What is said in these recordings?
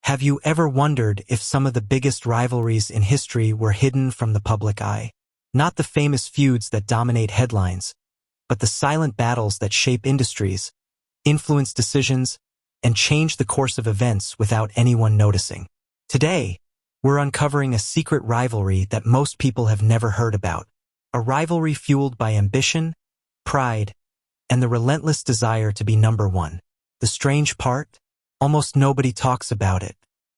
Have you ever wondered if some of the biggest rivalries in history were hidden from the public eye? Not the famous feuds that dominate headlines, but the silent battles that shape industries, influence decisions, and change the course of events without anyone noticing. Today, we're uncovering a secret rivalry that most people have never heard about. A rivalry fueled by ambition, pride, and the relentless desire to be number one. The strange part? Almost nobody talks about it.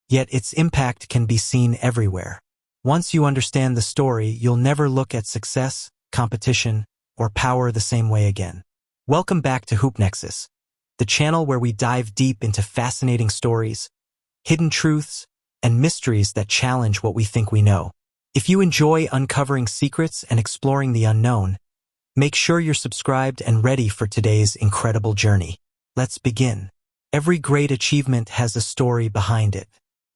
Yet its impact can be seen everywhere. Once you understand the story, you'll never look at success, competition, or power the same way again. Welcome back to HoopNexis, the channel where we dive deep into fascinating stories, hidden truths, and mysteries that challenge what we think we know. If you enjoy uncovering secrets and exploring the unknown, make sure you're subscribed and ready for today's incredible journey. Let's begin. Every great achievement has a story behind it.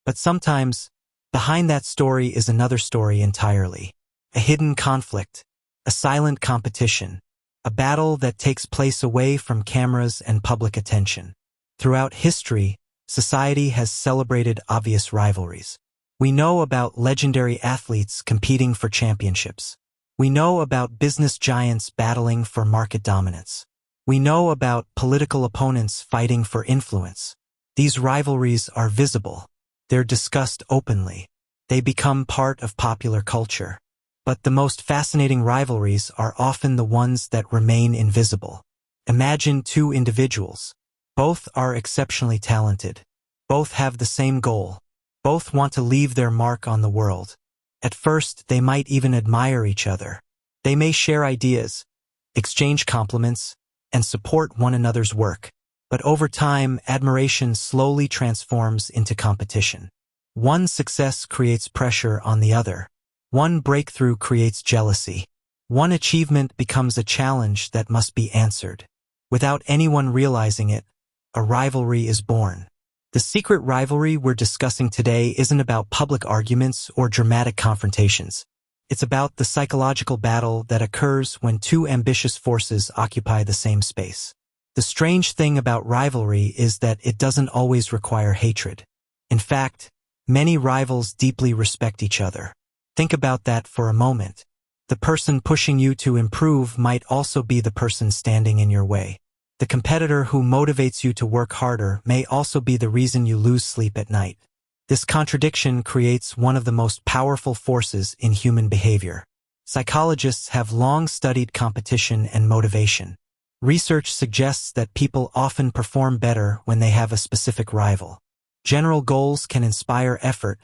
But sometimes, behind that story is another story entirely. A hidden conflict, a silent competition, a battle that takes place away from cameras and public attention. Throughout history, society has celebrated obvious rivalries. We know about legendary athletes competing for championships. We know about business giants battling for market dominance. We know about political opponents fighting for influence. These rivalries are visible. They're discussed openly. They become part of popular culture. But the most fascinating rivalries are often the ones that remain invisible. Imagine two individuals. Both are exceptionally talented. Both have the same goal. Both want to leave their mark on the world. At first, they might even admire each other. They may share ideas, exchange compliments, and support one another's work. But over time, admiration slowly transforms into competition. One success creates pressure on the other. One breakthrough creates jealousy. One achievement becomes a challenge that must be answered. Without anyone realizing it, a rivalry is born. The secret rivalry we're discussing today isn't about public arguments or dramatic confrontations. It's about the psychological battle that occurs when two ambitious forces occupy the same space. The strange thing about rivalry is that it doesn't always require hatred. In fact, many rivals deeply respect each other. Think about that for a moment. The person pushing you to improve might also be the person standing in your way. The competitor who motivates you to work harder may also be the reason you lose sleep at night. This contradiction creates one of the most powerful forces in human behavior. Psychologists have long studied competition and motivation. Research suggests that people often perform better when they have a specific rival. General goals can inspire effort,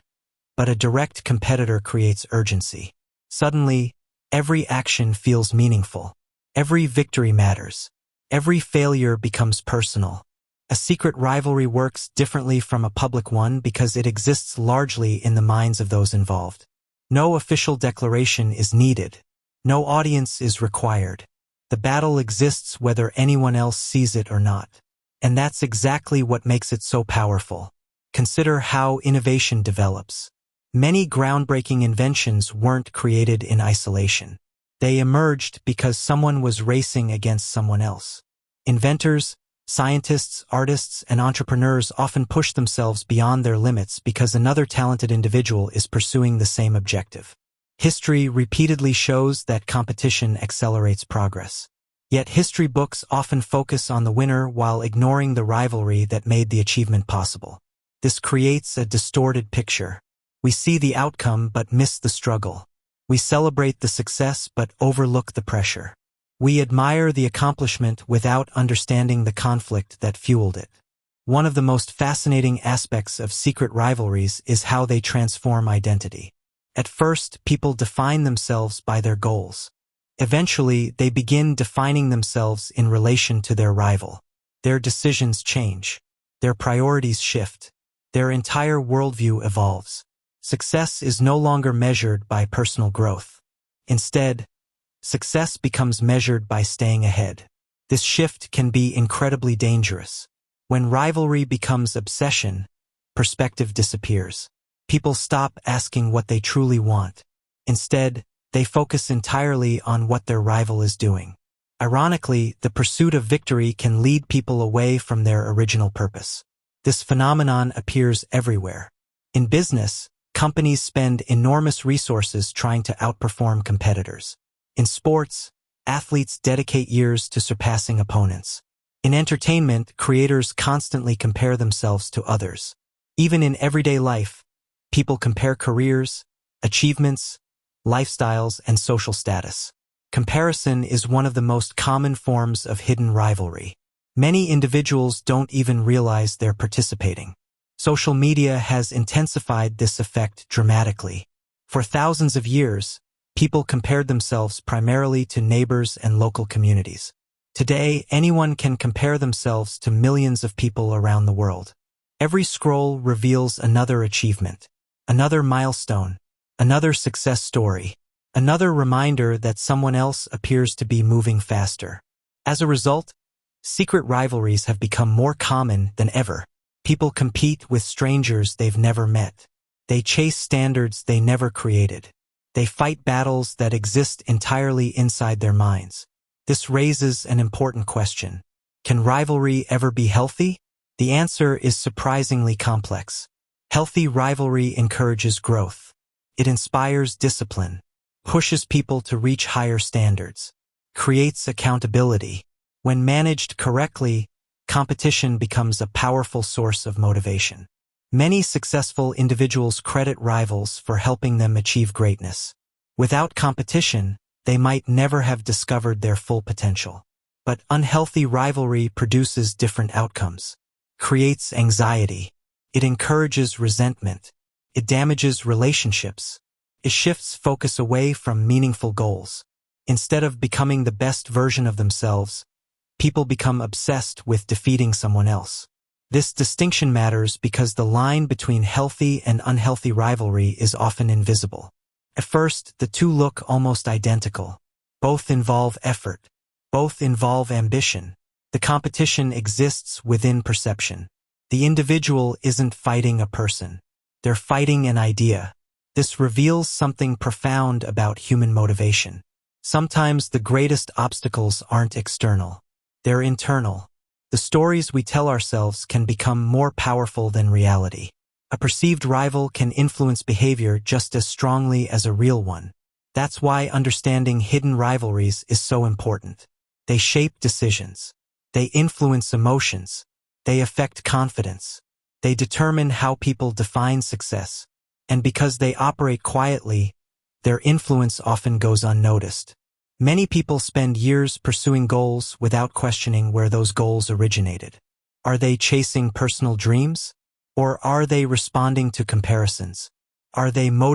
but a direct competitor creates urgency. Suddenly, every action feels meaningful. Every victory matters. Every failure becomes personal. A secret rivalry works differently from a public one because it exists largely in the minds of those involved. No official declaration is needed. No audience is required. The battle exists whether anyone else sees it or not. And that's exactly what makes it so powerful. Consider how innovation develops. Many groundbreaking inventions weren't created in isolation. They emerged because someone was racing against someone else. Inventors, scientists, artists, and entrepreneurs often push themselves beyond their limits because another talented individual is pursuing the same objective. History repeatedly shows that competition accelerates progress. Yet history books often focus on the winner while ignoring the rivalry that made the achievement possible. This creates a distorted picture. We see the outcome but miss the struggle. We celebrate the success but overlook the pressure. We admire the accomplishment without understanding the conflict that fueled it. One of the most fascinating aspects of secret rivalries is how they transform identity. At first, people define themselves by their goals. Eventually, they begin defining themselves in relation to their rival. Their decisions change. Their priorities shift. Their entire worldview evolves. Success is no longer measured by personal growth. Instead, success becomes measured by staying ahead. This shift can be incredibly dangerous. When rivalry becomes obsession, perspective disappears. People stop asking what they truly want. Instead, they focus entirely on what their rival is doing. Ironically, the pursuit of victory can lead people away from their original purpose. This phenomenon appears everywhere. In business, companies spend enormous resources trying to outperform competitors. In sports, athletes dedicate years to surpassing opponents. In entertainment, creators constantly compare themselves to others. Even in everyday life, people compare careers, achievements, lifestyles, and social status. Comparison is one of the most common forms of hidden rivalry. Many individuals don't even realize they're participating. Social media has intensified this effect dramatically. For thousands of years, people compared themselves primarily to neighbors and local communities. Today, anyone can compare themselves to millions of people around the world. Every scroll reveals another achievement, another milestone, another success story, another reminder that someone else appears to be moving faster. As a result, secret rivalries have become more common than ever. People compete with strangers they've never met. They chase standards they never created. They fight battles that exist entirely inside their minds. This raises an important question. Can rivalry ever be healthy? The answer is surprisingly complex. Healthy rivalry encourages growth. It inspires discipline, pushes people to reach higher standards, creates accountability. When managed correctly, competition becomes a powerful source of motivation. Many successful individuals credit rivals for helping them achieve greatness. Without competition, they might never have discovered their full potential. But unhealthy rivalry produces different outcomes, creates anxiety. It encourages resentment. It damages relationships. It shifts focus away from meaningful goals. Instead of becoming the best version of themselves, people become obsessed with defeating someone else. This distinction matters because the line between healthy and unhealthy rivalry is often invisible. At first, the two look almost identical. Both involve effort. Both involve ambition. The competition exists within perception. The individual isn't fighting a person. They're fighting an idea. This reveals something profound about human motivation. Sometimes the greatest obstacles aren't external. They're internal. The stories we tell ourselves can become more powerful than reality. A perceived rival can influence behavior just as strongly as a real one. That's why understanding hidden rivalries is so important. They shape decisions. They influence emotions. They affect confidence. They determine how people define success. And because they operate quietly, their influence often goes unnoticed. Many people spend years pursuing goals without questioning where those goals originated. Are they chasing personal dreams? Or are they responding to comparisons? Are they motivated